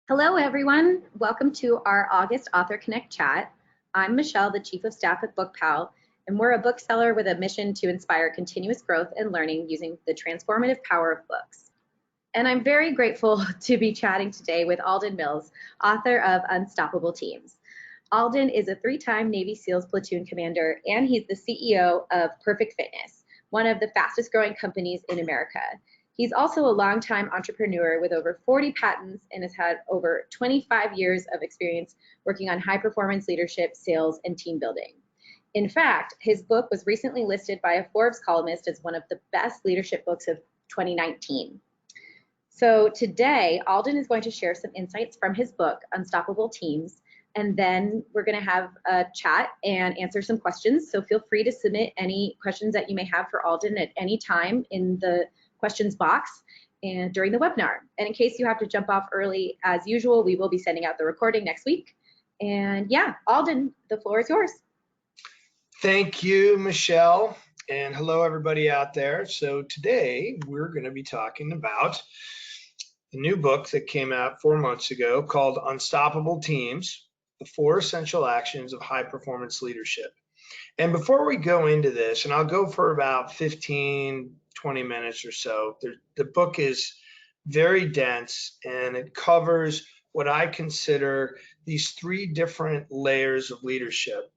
Hello, everyone. Welcome to our August AuthorConnect Chat. I'm Michelle, the Chief of Staff at BookPal, and we're a bookseller with a mission to inspire continuous growth and learning using the transformative power of books. And I'm very grateful to be chatting today with Alden Mills, author of Unstoppable Teams. Alden is a 3-time Navy SEALs platoon commander, and he's the CEO of Perfect Fitness, one of the fastest growing companies in America. He's also a longtime entrepreneur with over 40 patents and has had over 25 years of experience working on high performance leadership, sales, and team building. In fact, his book was recently listed by a Forbes columnist as one of the best leadership books of 2019. So today, Alden is going to share some insights from his book, Unstoppable Teams, and then we're going to have a chat and answer some questions. So feel free to submit any questions that you may have for Alden at any time in the questions box and during the webinar. And in case you have to jump off early, as usual, we will be sending out the recording next week. And yeah, Alden, the floor is yours. Thank you, Michelle, and hello everybody out there. So today we're going to be talking about the new book that came out 4 months ago called Unstoppable Teams, the 4 Essential Actions of High Performance Leadership. And before we go into this, and I'll go for about 15, 20 minutes or so, the book is very dense and it covers what I consider these 3 different layers of leadership.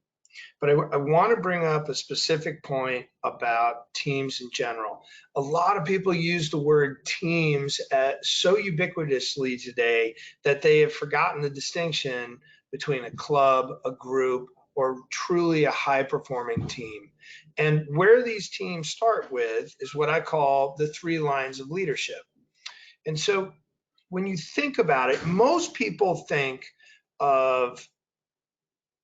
But I want to bring up a specific point about teams in general. A lot of people use the word teams so ubiquitously today that they have forgotten the distinction between a club, a group, or truly a high-performing team. And where these teams start with is what I call the 3 lines of leadership. And so when you think about it, most people think of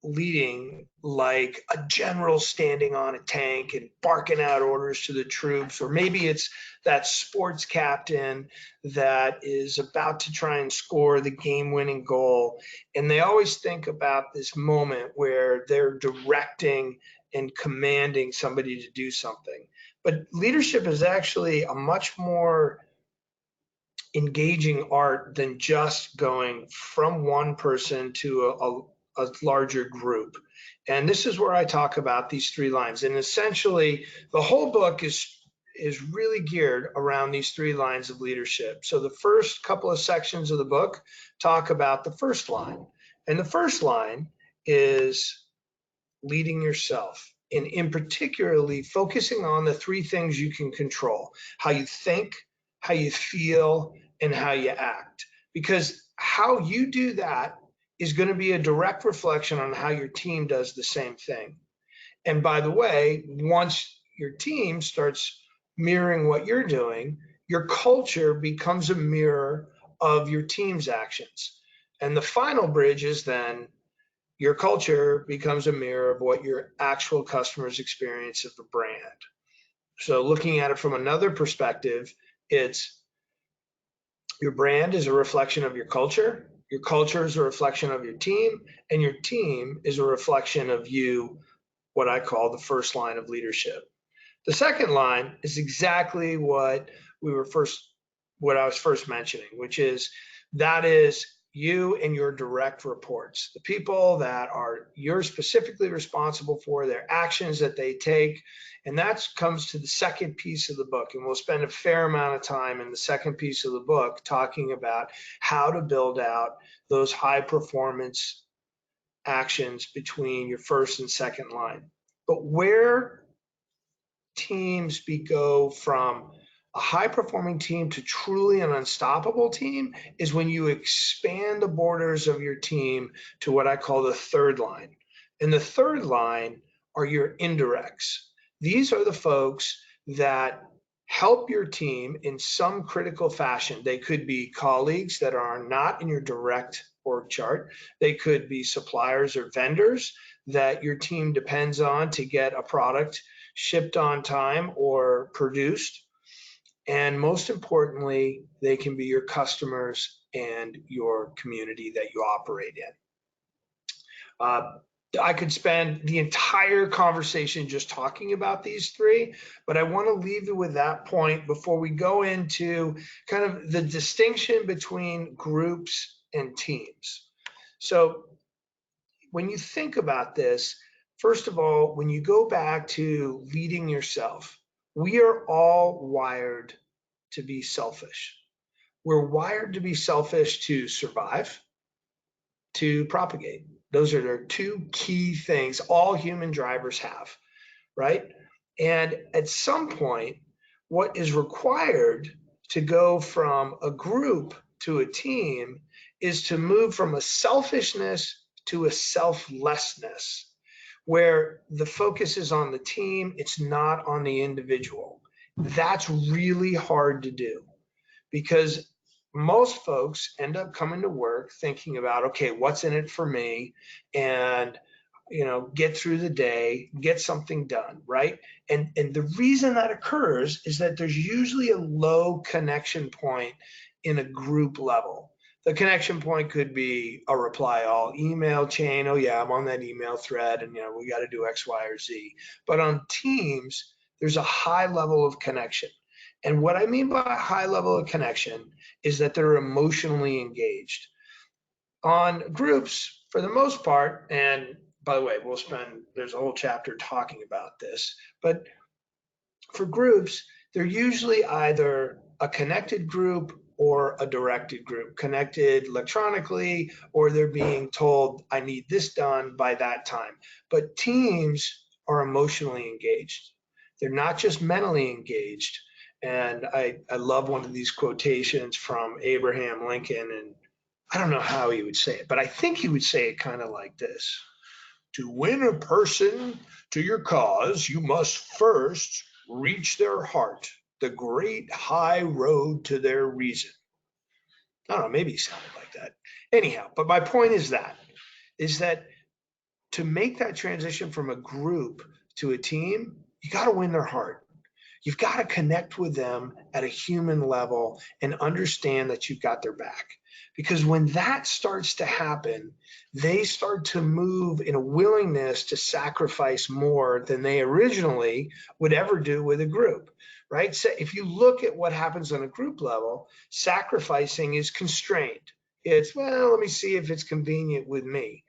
leading like a general standing on a tank and barking out orders to the troops, or maybe it's that sports captain that is about to try and score the game-winning goal. And they always think about this moment where they're directing and commanding somebody to do something. But leadership is actually a much more engaging art than just going from one person to a larger group. And this is where I talk about these 3 lines. And essentially, the whole book is really geared around these 3 lines of leadership. So the first couple of sections of the book talk about the first line. And the first line is leading yourself. And in particularly focusing on the 3 things you can control: how you think, how you feel, and how you act. Because how you do that is going to be a direct reflection on how your team does the same thing. And by the way, once your team starts mirroring what you're doing, your culture becomes a mirror of your team's actions. And the final bridge is then your culture becomes a mirror of what your actual customers experience of the brand. So looking at it from another perspective, it's your brand is a reflection of your culture is a reflection of your team, and your team is a reflection of you, what I call the first line of leadership. The second line is exactly what I was first mentioning, which is that is you and your direct reports, the people that you're specifically responsible for, their actions that they take. And that comes to the second piece of the book. And we'll spend a fair amount of time in the second piece of the book talking about how to build out those high performance actions between your first and second line. But where teams go from a high-performing team to truly an unstoppable team is when you expand the borders of your team to what I call the third line. And the third line are your indirects. These are the folks that help your team in some critical fashion. They could be colleagues that are not in your direct org chart. They could be suppliers or vendors that your team depends on to get a product shipped on time or produced. And most importantly, they can be your customers and your community that you operate in. I could spend the entire conversation just talking about these 3, but I want to leave you with that point before we go into kind of the distinction between groups and teams. So when you think about this, first of all, when you go back to leading yourself, we are all wired to be selfish. We're wired to be selfish to survive, to propagate. Those are the two key things all human drivers have, right? And at some point, what is required to go from a group to a team is to move from a selfishness to a selflessness, where the focus is on the team, it's not on the individual. That's really hard to do because most folks end up coming to work thinking about, okay, what's in it for me? And get through the day, get something done, right? And the reason that occurs is that there's usually a low connection point in a group level. The connection point could be a reply all email chain. Oh yeah, I'm on that email thread and we got to do X, Y, or Z. But on teams, there's a high level of connection. And what I mean by a high level of connection is that they're emotionally engaged. On groups, for the most part, and by the way, there's a whole chapter talking about this, but for groups, they're usually either a connected group or a directed group, connected electronically, or they're being told, I need this done by that time. But teams are emotionally engaged. They're not just mentally engaged. And I love one of these quotations from Abraham Lincoln, and I don't know how he would say it, but I think he would say it kind of like this. To win a person to your cause, you must first reach their heart, the great high road to their reason. I don't know, maybe he sounded like that. Anyhow, but my point is that to make that transition from a group to a team, you got to win their heart. You've got to connect with them at a human level and understand that you've got their back. Because when that starts to happen, they start to move in a willingness to sacrifice more than they originally would ever do with a group, right? So if you look at what happens on a group level, sacrificing is constrained. It's, well, let me see if it's convenient with me.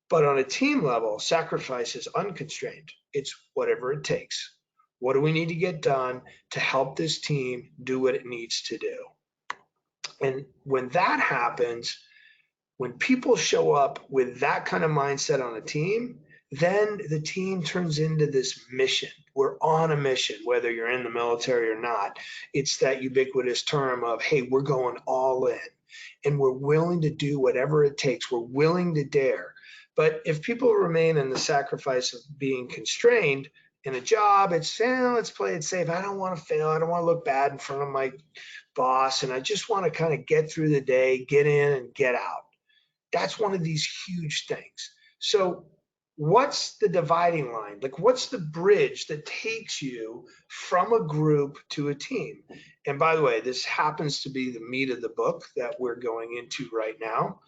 But on a team level, sacrifice is unconstrained. It's whatever it takes. What do we need to get done to help this team do what it needs to do? And when that happens, when people show up with that kind of mindset on a team, then the team turns into this mission. We're on a mission, whether you're in the military or not. It's that ubiquitous term of, hey, we're going all in and we're willing to do whatever it takes. We're willing to dare. But if people remain in the sacrifice of being constrained in a job, it's, let's play it safe. I don't want to fail. I don't want to look bad in front of my boss. And I just want to kind of get through the day, get in and get out. That's one of these huge things. So what's the dividing line? Like, what's the bridge that takes you from a group to a team? And by the way, this happens to be the meat of the book that we're going into right now.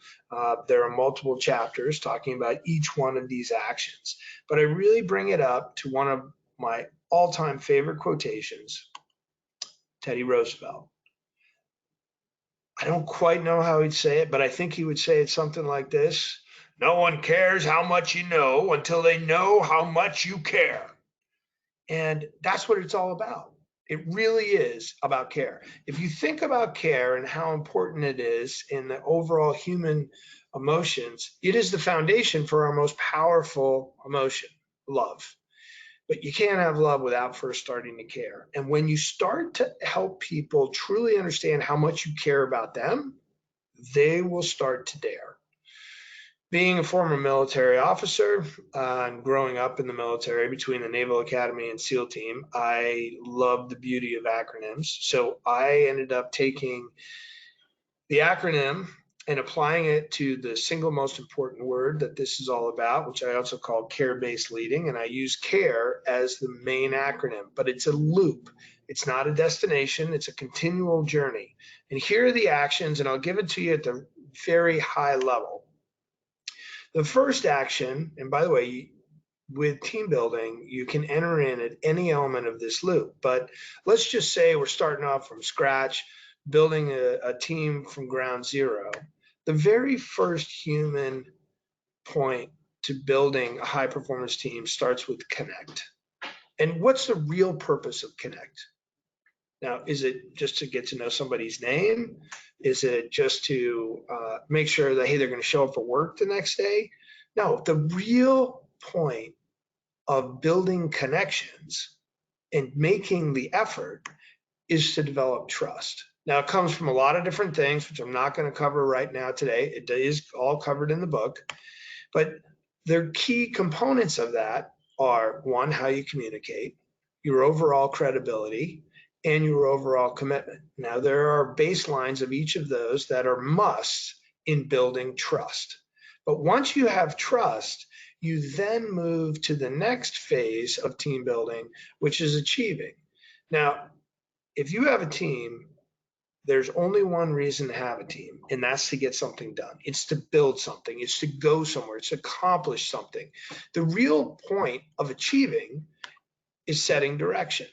There are multiple chapters talking about each one of these actions, but I really bring it up to one of my all-time favorite quotations, Teddy Roosevelt. I don't quite know how he'd say it, but I think he would say it something like this. No one cares how much you know until they know how much you care. And that's what it's all about. It really is about care. If you think about care and how important it is in the overall human emotions, it is the foundation for our most powerful emotion, love. But you can't have love without first starting to care. And when you start to help people truly understand how much you care about them, they will start to dare. Being a former military officer and growing up in the military between the Naval Academy and SEAL team, I love the beauty of acronyms. So I ended up taking the acronym and applying it to the single most important word that this is all about, which I also call care-based leading. And I use CARE as the main acronym, but it's a loop. It's not a destination. It's a continual journey. And here are the actions, and I'll give it to you at the very high level. The first action, and by the way, with team building, you can enter in at any element of this loop. But let's just say we're starting off from scratch, building a team from ground zero. The very first human point to building a high performance team starts with connect. And what's the real purpose of connect? Now, is it just to get to know somebody's name? Is it just to make sure that, hey, they're going to show up for work the next day? No, the real point of building connections and making the effort is to develop trust. Now, it comes from a lot of different things, which I'm not going to cover right now today. It is all covered in the book. But the key components of that are, one, how you communicate, your overall credibility, and your overall commitment. Now, there are baselines of each of those that are musts in building trust. But once you have trust, you then move to the next phase of team building, which is achieving. Now, if you have a team, there's only one reason to have a team, and that's to get something done. It's to build something. It's to go somewhere. It's to accomplish something. The real point of achieving is setting direction.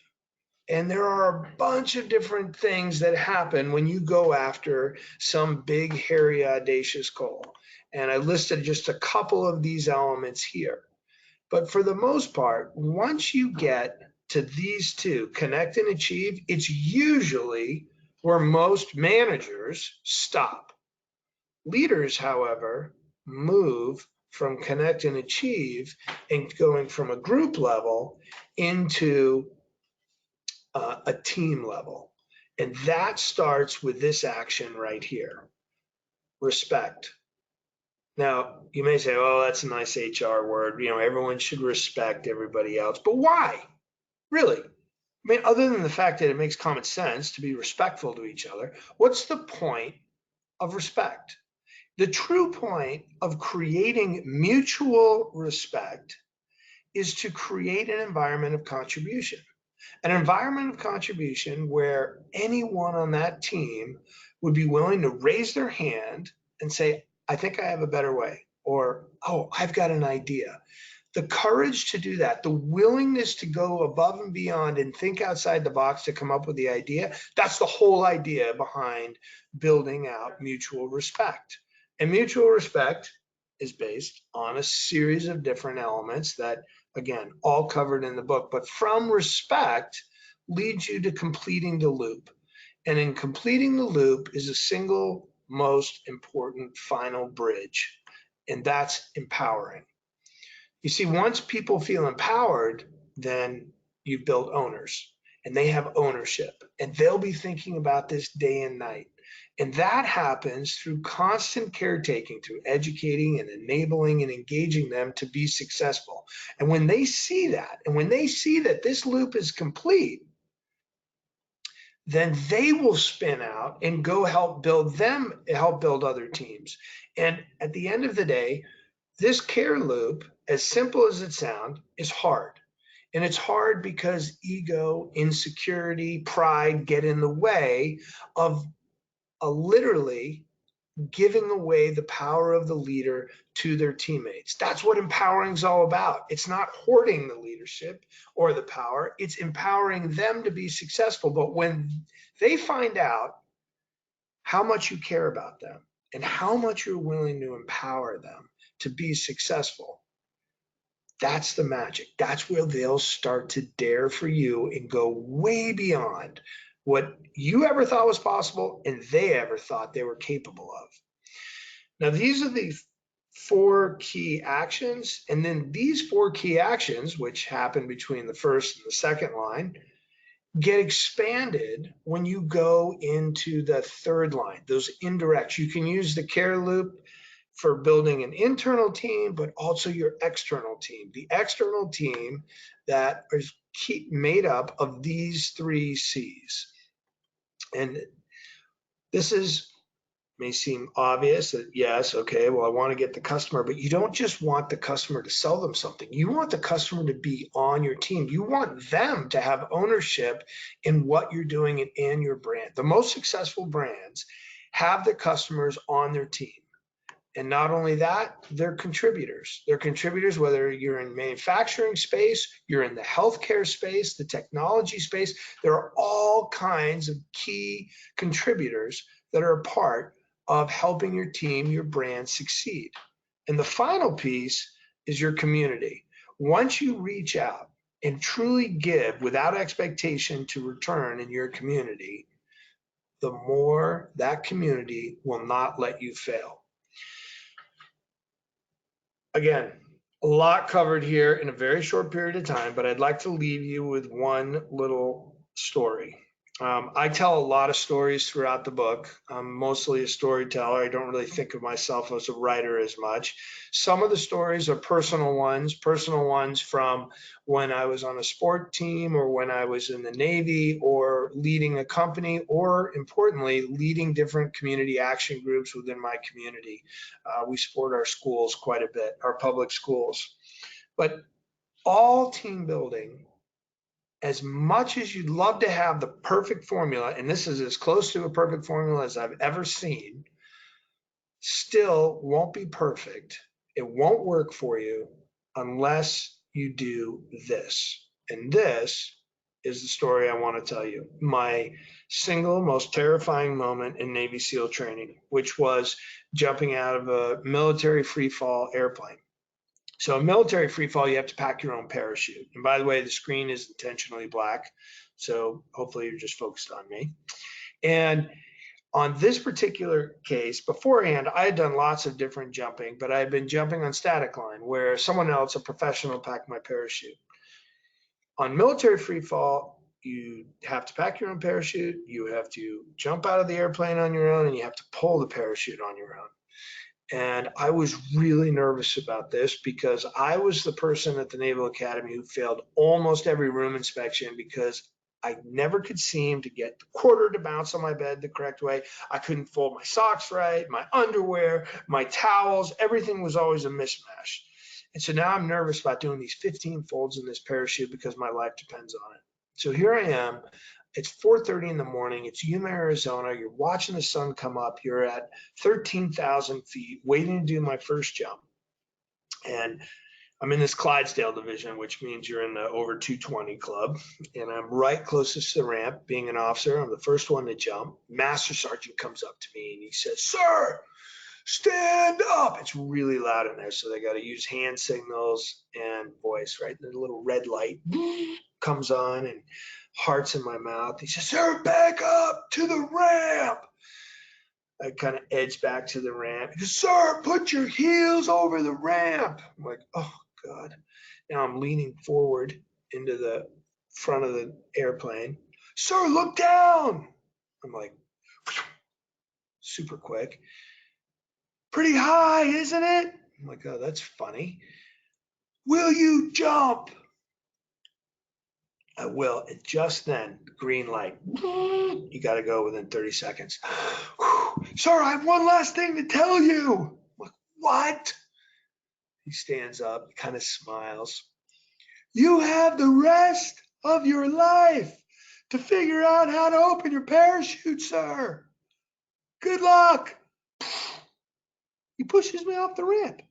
And there are a bunch of different things that happen when you go after some big, hairy, audacious goal. And I listed just a couple of these elements here. But for the most part, once you get to these two, connect and achieve, it's usually where most managers stop. Leaders, however, move from connect and achieve and going from a group level into a team level. And that starts with this action right here, respect. Now, you may say, oh, that's a nice HR word. You know, everyone should respect everybody else. But why? Really? I mean, other than the fact that it makes common sense to be respectful to each other, what's the point of respect? The true point of creating mutual respect is to create an environment of contribution. An environment of contribution where anyone on that team would be willing to raise their hand and say, I think I have a better way, or, oh, I've got an idea. The courage to do that, the willingness to go above and beyond and think outside the box to come up with the idea, that's the whole idea behind building out mutual respect. And mutual respect is based on a series of different elements that, again, all covered in the book. But from respect leads you to completing the loop. And in completing the loop is a single most important final bridge, and that's empowering. You see, once people feel empowered, then you've built owners, and they have ownership, and they'll be thinking about this day and night. And that happens through constant caretaking, through educating and enabling and engaging them to be successful. And when they see that, and when they see that this loop is complete, then they will spin out and go help build other teams. And at the end of the day, this C.A.R.E loop, as simple as it sounds, is hard. And it's hard because ego, insecurity, pride get in the way of literally giving away the power of the leader to their teammates. That's what empowering is all about. It's not hoarding the leadership or the power. It's empowering them to be successful. But when they find out how much you care about them and how much you're willing to empower them to be successful, that's the magic. That's where they'll start to dare for you and go way beyond what you ever thought was possible and they ever thought they were capable of. Now, these are the 4 key actions. And then these 4 key actions, which happen between the first and the second line, get expanded when you go into the third line, those indirects. You can use the C.A.R.E loop for building an internal team, but also your external team. The external team that is made up of these 3 C's. And this may seem obvious that, yes, okay, well, I want to get the customer, but you don't just want the customer to sell them something. You want the customer to be on your team. You want them to have ownership in what you're doing and your brand. The most successful brands have the customers on their team. And not only that, they're contributors. They're contributors, whether you're in manufacturing space, you're in the healthcare space, the technology space. There are all kinds of key contributors that are a part of helping your team, your brand succeed. And the final piece is your community. Once you reach out and truly give without expectation to return in your community, the more that community will not let you fail. Again, a lot covered here in a very short period of time, but I'd like to leave you with one little story. I tell a lot of stories throughout the book. I'm mostly a storyteller. I don't really think of myself as a writer as much. Some of the stories are personal ones from when I was on a sport team or when I was in the Navy or leading a company, or importantly, leading different community action groups within my community. We support our schools quite a bit, our public schools. But all team building, as much as you'd love to have the perfect formula, and this is as close to a perfect formula as I've ever seen, still won't be perfect. It won't work for you unless you do this. And this is the story I want to tell you. My single most terrifying moment in Navy SEAL training, which was jumping out of a military free fall airplane. So a military free fall, you have to pack your own parachute. And by the way, the screen is intentionally black. So hopefully you're just focused on me. And on this particular case, beforehand, I had done lots of different jumping, but I had been jumping on static line where someone else, a professional, packed my parachute. On military free fall, you have to pack your own parachute, you have to jump out of the airplane on your own, and you have to pull the parachute on your own. And I was really nervous about this because I was the person at the Naval Academy who failed almost every room inspection because I never could seem to get the quarter to bounce on my bed the correct way. I couldn't fold my socks right, my underwear, my towels, everything was always a mismatch. And so now I'm nervous about doing these 15 folds in this parachute because my life depends on it. So here I am. It's 4:30 in the morning. It's Yuma, Arizona. You're watching the sun come up. You're at 13,000 feet, waiting to do my first jump. And I'm in this Clydesdale division, which means you're in the over 220 club. And I'm right closest to the ramp. Being an officer, I'm the first one to jump. Master Sergeant comes up to me and he says, "Sir, stand up." It's really loud in there, so they got to use hand signals and voice, right? The little red light comes on and hearts in my mouth. He says, "Sir, back up to the ramp." I kind of edge back to the ramp. He goes, "Sir, put your heels over the ramp." I'm like, oh God. Now I'm leaning forward into the front of the airplane. "Sir, look down." I'm like, super quick. "Pretty high, isn't it?" I'm like, oh, that's funny. "Will you jump?" I will. And just then, green light. You got to go within 30 seconds. "Sir, I have one last thing to tell you." I'm like, "What?" He stands up, kind of smiles. "You have the rest of your life to figure out how to open your parachute, sir. Good luck." He pushes me off the ramp.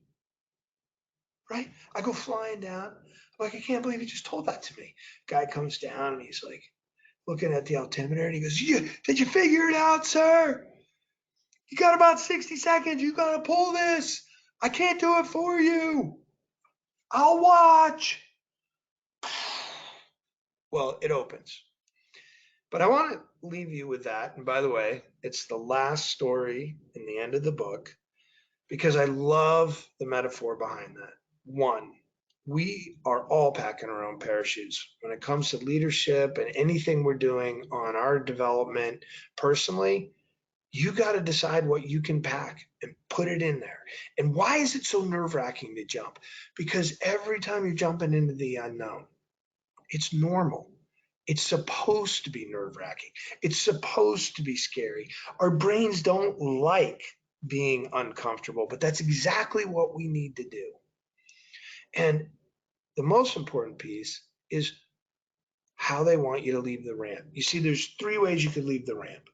Right? I go flying down. I'm like, I can't believe he just told that to me. Guy comes down and he's like looking at the altimeter and he goes, "Did you figure it out, sir? You got about 60 seconds. You got to pull this. I can't do it for you. I'll watch." Well, it opens. But I want to leave you with that. And by the way, it's the last story in the end of the book because I love the metaphor behind that. One, we are all packing our own parachutes when it comes to leadership and anything we're doing on our development personally. You got to decide what you can pack and put it in there. And why is it so nerve-wracking to jump? Because every time you're jumping into the unknown, it's normal. It's supposed to be nerve-wracking. It's supposed to be scary. Our brains don't like being uncomfortable, but that's exactly what we need to do. And the most important piece is how they want you to leave the ramp. You see, there's 3 ways you could leave the ramp.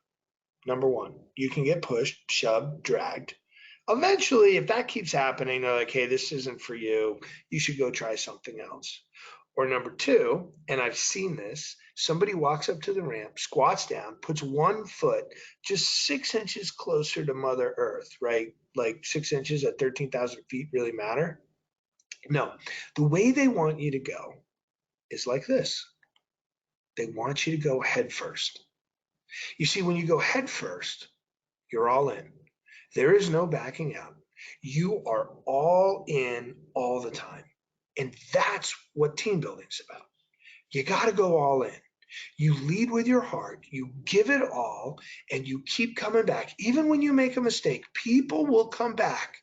Number 1, you can get pushed, shoved, dragged. Eventually, if that keeps happening, they're like, "Hey, this isn't for you. You should go try something else." Or number two, and I've seen this, somebody walks up to the ramp, squats down, puts one foot just 6 inches closer to Mother Earth, right? Like 6 inches at 13,000 feet really matter? No, the way they want you to go is like this. They want you to go head first. You see, when you go head first, you're all in. There is no backing out. You are all in all the time. And that's what team building is about. You got to go all in. You lead with your heart, you give it all, and you keep coming back. Even when you make a mistake, people will come back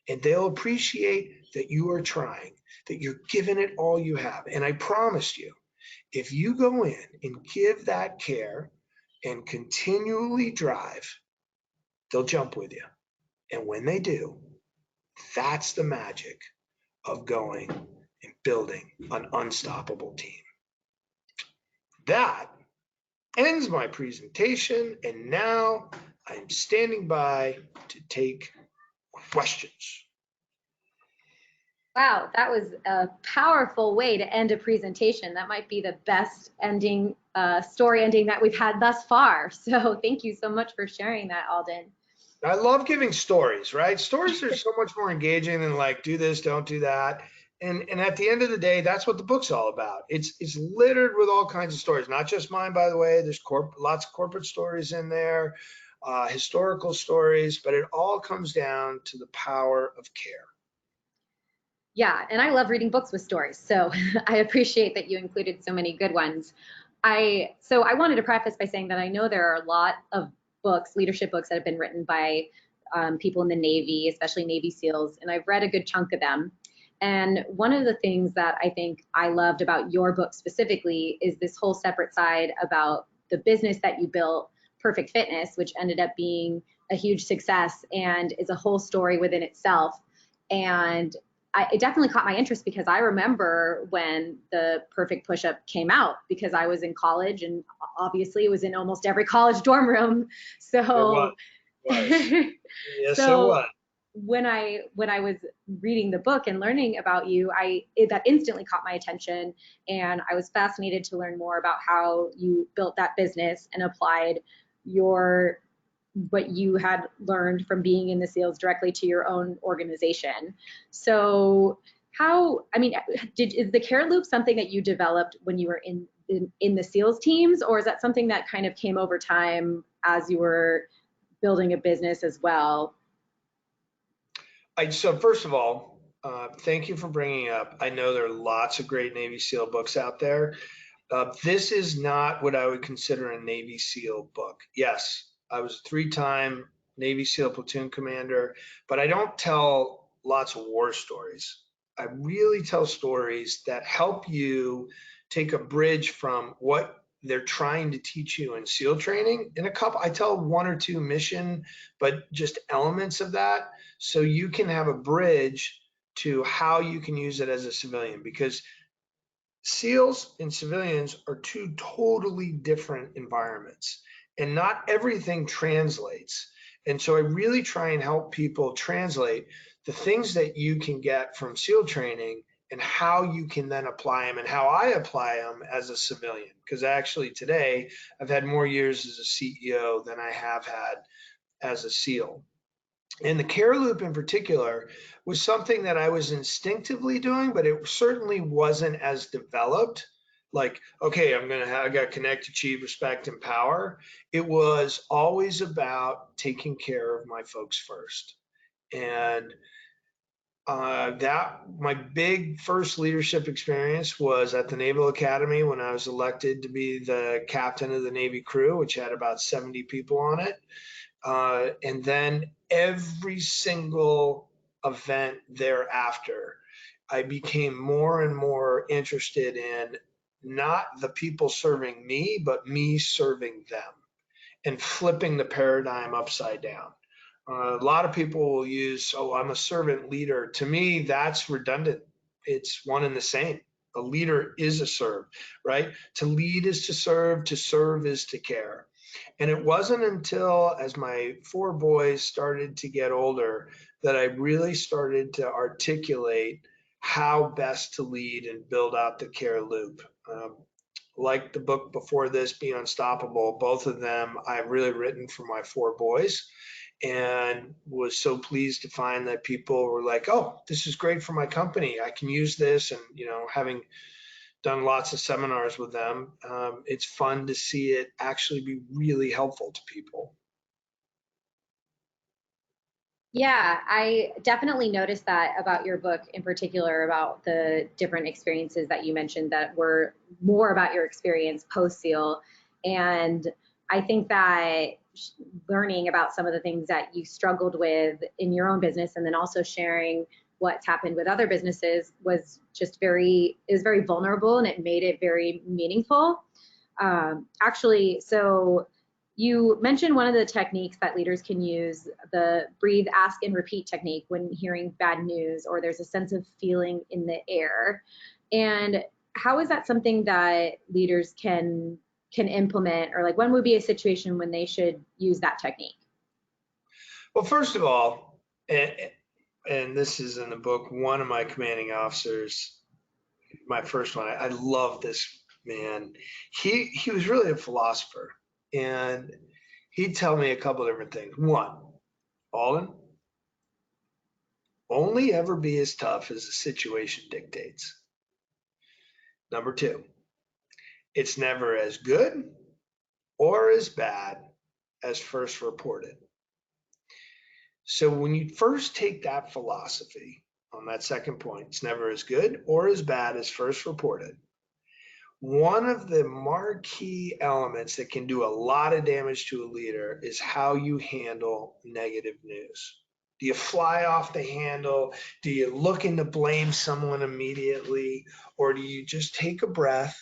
and they'll appreciate that you are trying, that you're giving it all you have. And I promise you, if you go in and give that care and continually drive, they'll jump with you. And when they do, that's the magic of going and building an unstoppable team. That ends my presentation, and now I'm standing by to take questions. Wow, that was a powerful way to end a presentation. That might be the best ending, story ending that we've had thus far. So thank you so much for sharing that, Alden. I love giving stories, right? Stories are so much more engaging than like do this, don't do that. And at the end of the day, that's what the book's all about. It's littered with all kinds of stories, not just mine, by the way. There's lots of corporate stories in there, historical stories, but it all comes down to the power of care. Yeah, and I love reading books with stories, so I appreciate that you included so many good ones. So I wanted to preface by saying that I know there are a lot of books, leadership books that have been written by people in the Navy, especially Navy SEALs, and I've read a good chunk of them. And one of the things that I think I loved about your book specifically is this whole separate side about the business that you built, Perfect Fitness, which ended up being a huge success and is a whole story within itself. And it definitely caught my interest because I remember when the Perfect Push-Up came out because I was in college and obviously it was in almost every college dorm room. So, Yes, it so was. when I was reading the book and learning about you, that instantly caught my attention, and I was fascinated to learn more about how you built that business and applied what you had learned from being in the SEALs directly to your own organization. So is the care loop something that you developed when you were in the SEALs teams, or is that something that kind of came over time as you were building a business as well? So first of all, thank you for bringing up. I know there are lots of great Navy SEAL books out there. This is not what I would consider a Navy SEAL book. Yes, I was a 3-time Navy SEAL platoon commander, but I don't tell lots of war stories. I really tell stories that help you take a bridge from what they're trying to teach you in SEAL training. I tell 1 or 2 mission, but just elements of that so you can have a bridge to how you can use it as a civilian, because SEALs and civilians are 2 totally different environments, and not everything translates. And so I really try and help people translate the things that you can get from SEAL training and how you can then apply them and how I apply them as a civilian. Because actually today I've had more years as a CEO than I have had as a SEAL. And the care loop in particular was something that I was instinctively doing, but it certainly wasn't as developed. Like, okay, I got connect, achieve, respect, and power. It was always about taking care of my folks first. And that my big first leadership experience was at the Naval Academy when I was elected to be the captain of the Navy crew, which had about 70 people on it. And then every single event thereafter, I became more and more interested in not the people serving me, but me serving them and flipping the paradigm upside down. A lot of people will use, oh, I'm a servant leader. To me, that's redundant. It's one and the same. A leader is a serve, right? To lead is to serve is to care. And it wasn't until as my 4 boys started to get older that I really started to articulate how best to lead and build out the care loop. Like the book before this, Be Unstoppable, both of them I've really written for my 4 boys, and was so pleased to find that people were like, oh, this is great for my company. I can use this. And, having done lots of seminars with them, it's fun to see it actually be really helpful to people. Yeah, I definitely noticed that about your book in particular, about the different experiences that you mentioned that were more about your experience post-SEAL. And I think that learning about some of the things that you struggled with in your own business and then also sharing what's happened with other businesses was just very vulnerable, and it made it very meaningful. Actually, so you mentioned one of the techniques that leaders can use, the breathe, ask, and repeat technique when hearing bad news or there's a sense of feeling in the air. And how is that something that leaders can implement, or like when would be a situation when they should use that technique? Well, first of all, and this is in the book, one of my commanding officers, my first one, I love this man. He was really a philosopher, and he'd tell me a couple different things. One, Alden, only ever be as tough as the situation dictates. Number 2, it's never as good or as bad as first reported. So when you first take that philosophy on that second point, it's never as good or as bad as first reported. One of the marquee elements that can do a lot of damage to a leader is how you handle negative news. Do you fly off the handle? Do you look to blame someone immediately? Or do you just take a breath?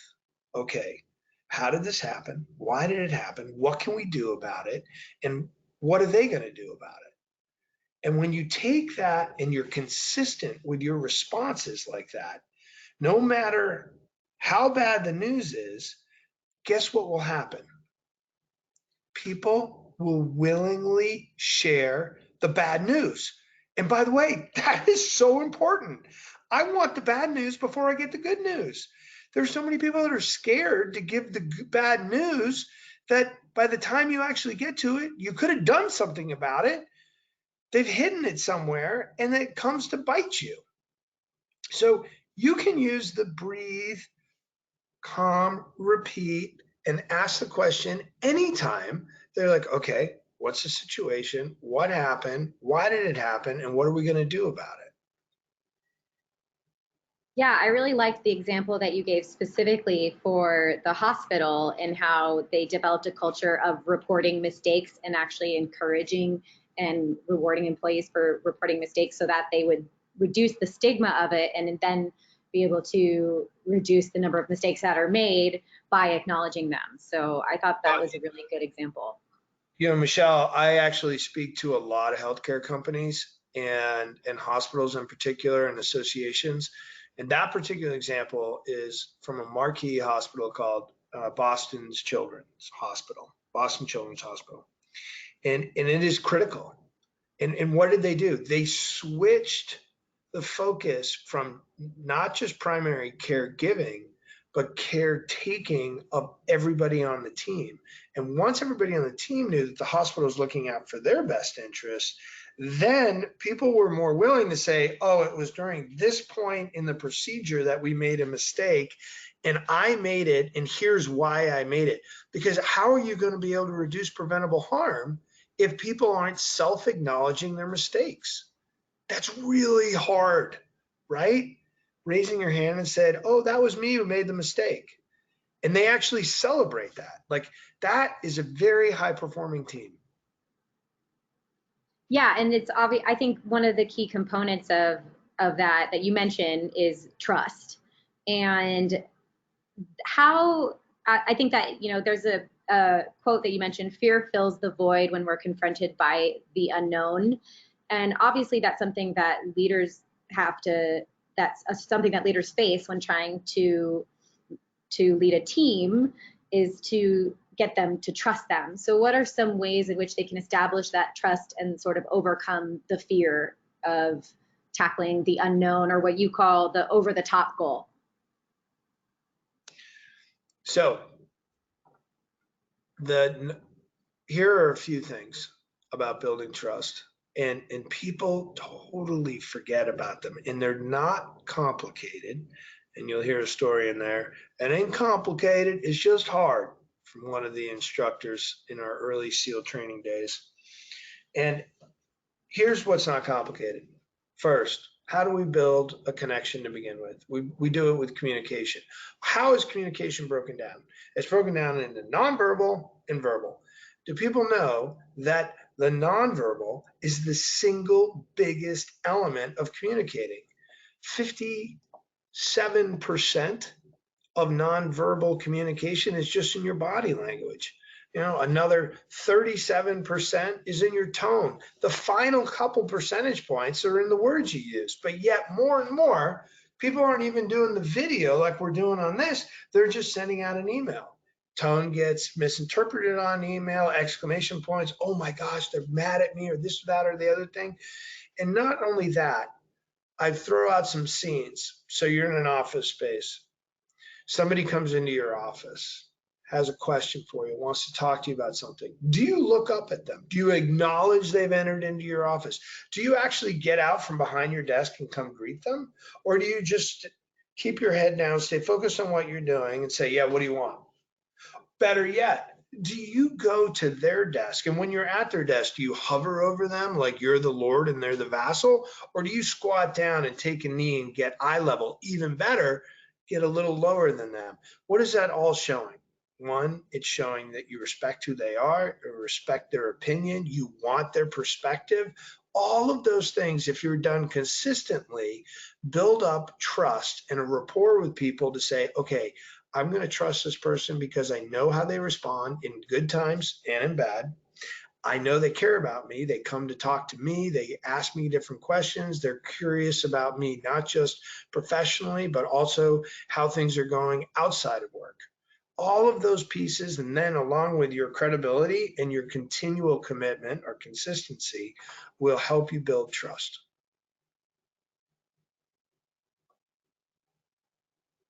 Okay, how did this happen? Why did it happen? What can we do about it? And what are they going to do about it? And when you take that and you're consistent with your responses like that, no matter how bad the news is, guess what will happen? People will willingly share the bad news. And by the way, that is so important. I want the bad news before I get the good news. There's so many people that are scared to give the bad news that by the time you actually get to it, you could have done something about it. They've hidden it somewhere, and it comes to bite you. So you can use the breathe, calm, repeat, and ask the question anytime they're like, okay, what's the situation? What happened? Why did it happen? And what are we going to do about it? Yeah, I really liked the example that you gave specifically for the hospital and how they developed a culture of reporting mistakes and actually encouraging and rewarding employees for reporting mistakes so that they would reduce the stigma of it and then be able to reduce the number of mistakes that are made by acknowledging them. So I thought that was a really good example. Michelle, I actually speak to a lot of healthcare companies and hospitals in particular and associations. And that particular example is from a marquee hospital called Boston Children's Hospital. And it is critical. And what did they do? They switched the focus from not just primary caregiving, but caretaking of everybody on the team. And once everybody on the team knew that the hospital was looking out for their best interests, then people were more willing to say, oh, it was during this point in the procedure that we made a mistake, and I made it, and here's why I made it. Because how are you going to be able to reduce preventable harm if people aren't self-acknowledging their mistakes? That's really hard, right? Raising your hand and said, oh, that was me who made the mistake. And they actually celebrate that. Like, that is a very high performing team. Yeah, and it's obvious. I think one of the key components of that you mentioned is trust. And how I think that, there's a quote that you mentioned, fear fills the void when we're confronted by the unknown. And obviously that's something that something that leaders face when trying to lead a team, is to get them to trust them. So what are some ways in which they can establish that trust and sort of overcome the fear of tackling the unknown, or what you call the over-the-top goal? So here are a few things about building trust, and people totally forget about them, and they're not complicated. And you'll hear a story in there. It ain't complicated, it's just hard, from one of the instructors in our early SEAL training days. And here's what's not complicated. First, how do we build a connection to begin with? We do it with communication. How is communication broken down? It's broken down into nonverbal and verbal. Do people know that the nonverbal is the single biggest element of communicating? 57% of nonverbal communication is just in your body language. Another 37% is in your tone. The final couple percentage points are in the words you use. But yet more and more, people aren't even doing the video like we're doing on this. They're just sending out an email. Tone gets misinterpreted on email, exclamation points, oh my gosh, they're mad at me, or this, that, or the other thing. And not only that, I throw out some scenes. So you're in an office space. Somebody comes into your office, has a question for you, wants to talk to you about something. Do you look up at them? Do you acknowledge they've entered into your office? Do you actually get out from behind your desk and come greet them? Or do you just keep your head down, stay focused on what you're doing, and say, yeah, what do you want? Better yet, do you go to their desk, and when you're at their desk, do you hover over them like you're the Lord and they're the vassal? Or do you squat down and take a knee and get eye level? Even better, get a little lower than them. What is that all showing? One, it's showing that you respect who they are, you respect their opinion, you want their perspective. All of those things, if you're done consistently, build up trust and a rapport with people to say, okay, I'm going to trust this person because I know how they respond in good times and in bad. I know they care about me. They come to talk to me. They ask me different questions. They're curious about me, not just professionally, but also how things are going outside of work. All of those pieces, and then along with your credibility and your continual commitment or consistency, will help you build trust.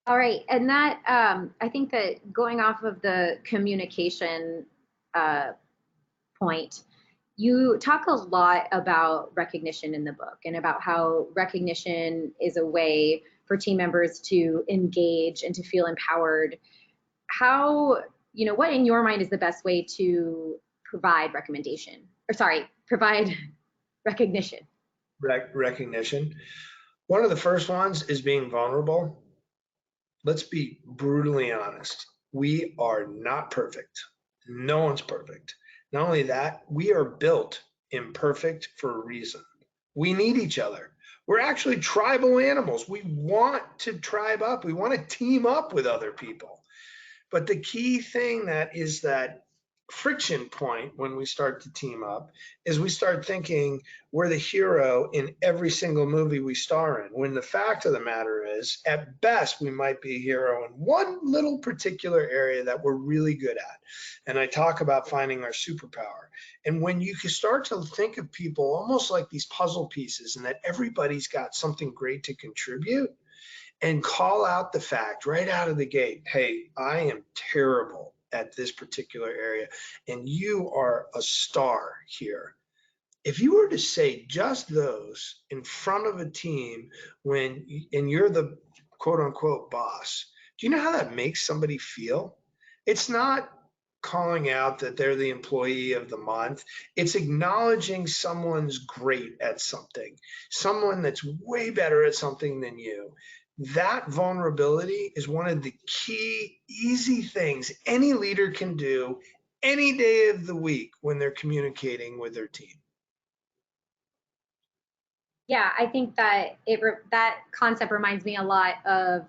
All right, and that I think that going off of the communication point, you talk a lot about recognition in the book, and about how recognition is a way for team members to engage and to feel empowered. How, what in your mind is the best way to provide provide recognition? Recognition. One of the first ones is being vulnerable. Let's be brutally honest. We are not perfect. No one's perfect. Not only that, we are built imperfect for a reason. We need each other. We're actually tribal animals. We want to tribe up. We want to team up with other people. But the key thing that is that friction point when we start to team up is we start thinking we're the hero in every single movie we star in, when the fact of the matter is, at best, we might be a hero in one little particular area that we're really good at. And I talk about finding our superpower. And when you can start to think of people almost like these puzzle pieces, and that everybody's got something great to contribute, and call out the fact right out of the gate, hey, I am terrible at this particular area, and you are a star here. If you were to say just those in front of a team and you're the quote unquote boss, do you know how that makes somebody feel? It's not calling out that they're the employee of the month. It's acknowledging someone's great at something, someone that's way better at something than you. That vulnerability is one of the key, easy things any leader can do any day of the week when they're communicating with their team. Yeah, I think that that concept reminds me a lot of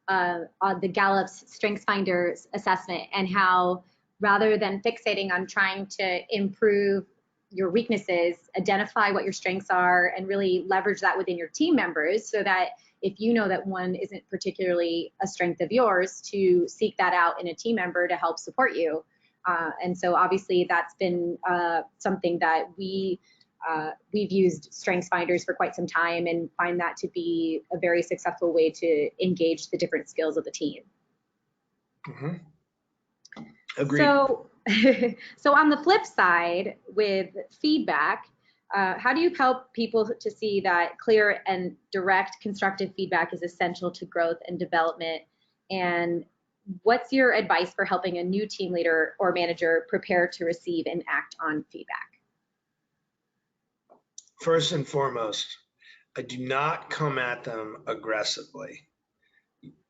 the Gallup's Strengths Finders assessment, and how rather than fixating on trying to improve your weaknesses, identify what your strengths are and really leverage that within your team members, so that if you know that one isn't particularly a strength of yours, to seek that out in a team member to help support you. And so obviously that's been something that we we've used strengths finders for quite some time and find that to be a very successful way to engage the different skills of the team. Mm-hmm. Agreed. So, so on the flip side, with feedback, how do you help people to see that clear and direct constructive feedback is essential to growth and development? And what's your advice for helping a new team leader or manager prepare to receive and act on feedback? First and foremost, I do not come at them aggressively.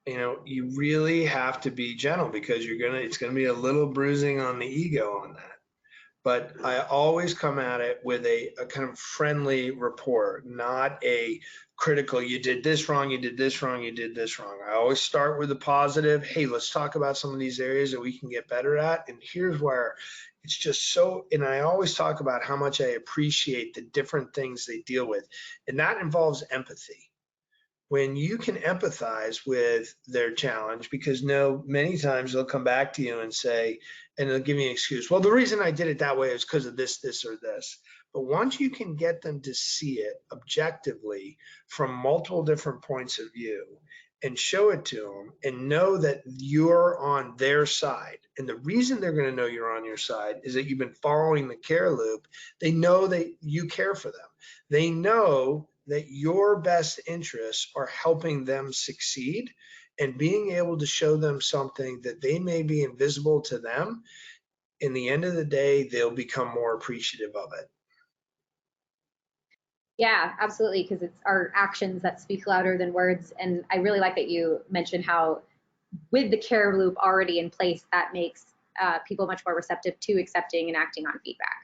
You know, you really have to be gentle because it's gonna be a little bruising on the ego on that. But I always come at it with a kind of friendly rapport, not a critical, you did this wrong, you did this wrong, you did this wrong. I always start with a positive, hey, let's talk about some of these areas that we can get better at. And here's where it's just so, and I always talk about how much I appreciate the different things they deal with. And that involves empathy. When you can empathize with their challenge, because many times they'll come back to you and say, and they'll give me an excuse. Well, the reason I did it that way is because of this, this, or this. But once you can get them to see it objectively from multiple different points of view and show it to them and know that you're on their side. And the reason they're going to know you're on your side is that you've been following the care loop. They know that you care for them. They know that your best interests are helping them succeed, and being able to show them something that they may be invisible to them. In the end of the day, they'll become more appreciative of it. Yeah, absolutely, because it's our actions that speak louder than words. And I really like that you mentioned how with the care loop already in place, that makes people much more receptive to accepting and acting on feedback.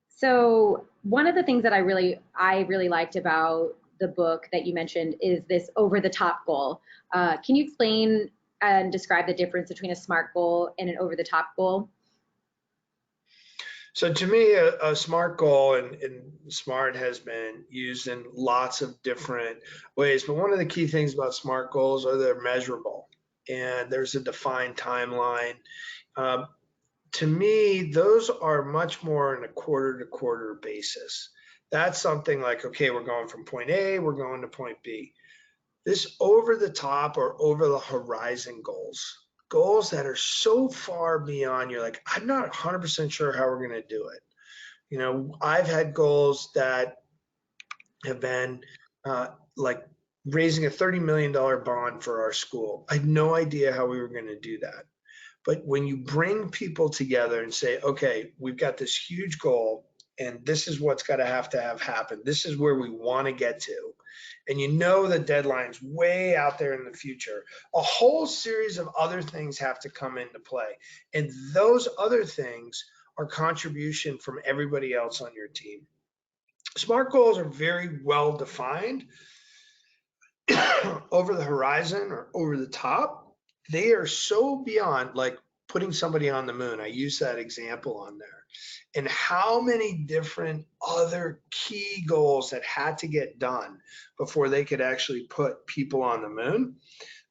So one of the things that I really liked about the book that you mentioned is this over-the-top goal. Can you explain and describe the difference between a SMART goal and an over-the-top goal? So to me, a SMART goal, and SMART has been used in lots of different ways, but one of the key things about SMART goals are they're measurable and there's a defined timeline. To me, those are much more on a quarter-to-quarter basis. That's something like, okay, we're going from point A, we're going to point B. This over the top or over the horizon goals that are so far beyond, you're like, I'm not 100% sure how we're going to do it. You know, I've had goals that have been like raising a $30 million bond for our school. I had no idea how we were going to do that. But when you bring people together and say, okay, we've got this huge goal and this is what's got to have happen. This is where we want to get to. And you know the deadline's way out there in the future. A whole series of other things have to come into play. And those other things are contribution from everybody else on your team. SMART goals are very well defined. Over the horizon or over the top, they are so beyond, like putting somebody on the moon. I use that example on there. And how many different other key goals that had to get done before they could actually put people on the moon.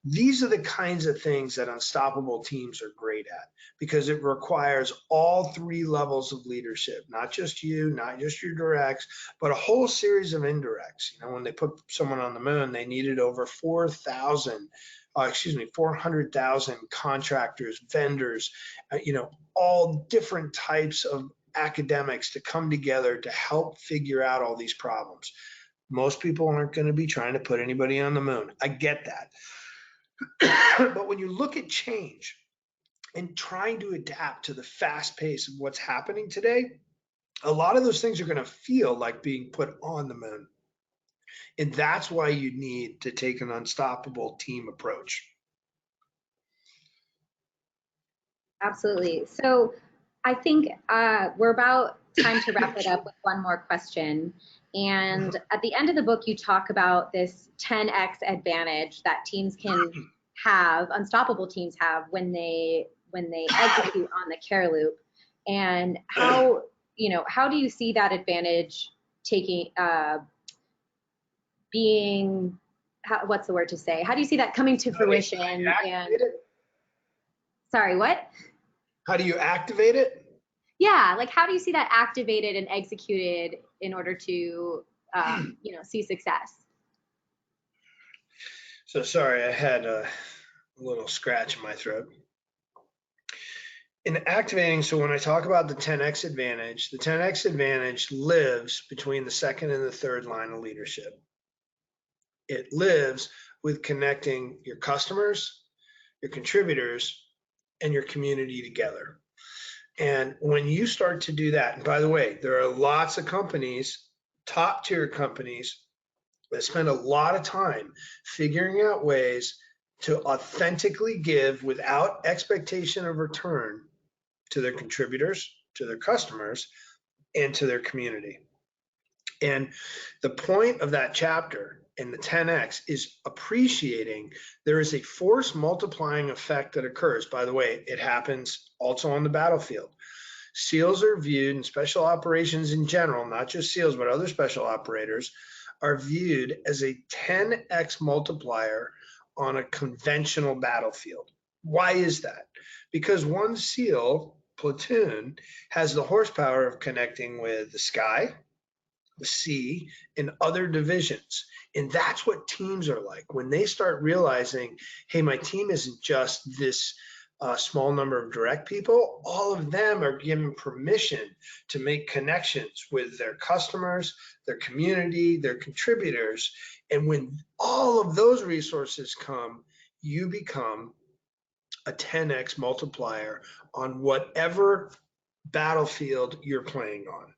These are the kinds of things that unstoppable teams are great at, because it requires all three levels of leadership, not just you, not just your directs, but a whole series of indirects. You know, when they put someone on the moon, they needed over 400,000 contractors, vendors, all different types of academics to come together to help figure out all these problems. Most people aren't going to be trying to put anybody on the moon. I get that. But when you look at change and trying to adapt to the fast pace of what's happening today, a lot of those things are going to feel like being put on the moon. And that's why you need to take an unstoppable team approach. Absolutely. So I think we're about time to wrap it up with one more question. And at the end of the book, you talk about this 10x advantage that teams can have, unstoppable teams have, when they execute on the care loop. And how do you see that advantage what's the word to say? How do you see that coming to fruition? And sorry, what? How do you activate it? Yeah, like how do you see that activated and executed in order to, see success? So sorry, I had a little scratch in my throat. In activating, so when I talk about the 10x advantage, the 10x advantage lives between the second and the third line of leadership. It lives with connecting your customers, your contributors, and your community together. And when you start to do that, and by the way, there are lots of companies, top tier companies, that spend a lot of time figuring out ways to authentically give without expectation of return to their contributors, to their customers, and to their community. And the point of that chapter in the 10x is appreciating there is a force multiplying effect that occurs. By the way, it happens also on the battlefield. SEALs are viewed, and special operations in general, not just SEALs, but other special operators, are viewed as a 10x multiplier on a conventional battlefield. Why is that? Because one SEAL platoon has the horsepower of connecting with the sky, the sea, and other divisions. And that's what teams are like. When they start realizing, hey, my team isn't just this small number of direct people, all of them are given permission to make connections with their customers, their community, their contributors. And when all of those resources come, you become a 10x multiplier on whatever battlefield you're playing on.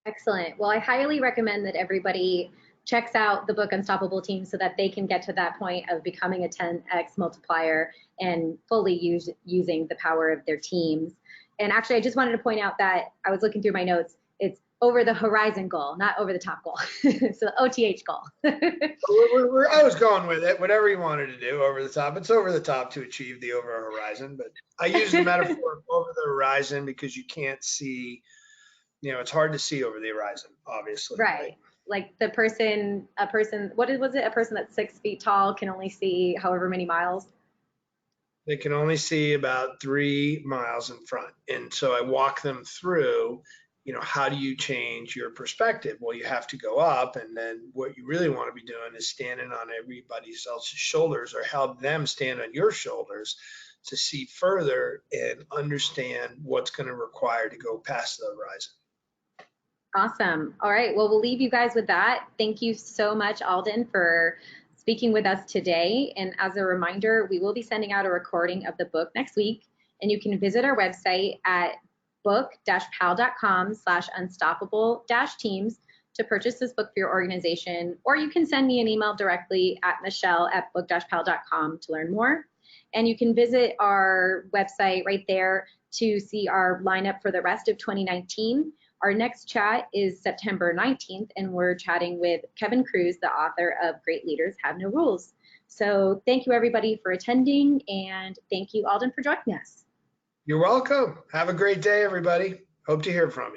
Excellent. Well, I highly recommend that everybody checks out the book Unstoppable Teams so that they can get to that point of becoming a 10x multiplier and fully using the power of their teams. And actually, I just wanted to point out that I was looking through my notes. It's over the horizon goal, not over the top goal. So the OTH goal. I was going with it, whatever you wanted to do, over the top. It's over the top to achieve the over horizon, but I use the metaphor of over the horizon because you can't see, it's hard to see over the horizon, obviously. Right. Like a person, what was it? A person that's 6 feet tall can only see however many miles. They can only see about 3 miles in front. And so I walk them through, how do you change your perspective? Well, you have to go up, and then what you really want to be doing is standing on everybody else's shoulders, or help them stand on your shoulders to see further and understand what's going to require to go past the horizon. Awesome. All right. Well, we'll leave you guys with that. Thank you so much, Alden, for speaking with us today. And as a reminder, we will be sending out a recording of the book next week. And you can visit our website at book-pal.com/unstoppable-teams to purchase this book for your organization. Or you can send me an email directly at michelle@book-pal.com to learn more. And you can visit our website right there to see our lineup for the rest of 2019. Our next chat is September 19th, and we're chatting with Kevin Cruz, the author of Great Leaders Have No Rules. So thank you, everybody, for attending, and thank you, Alden, for joining us. You're welcome. Have a great day, everybody. Hope to hear from you.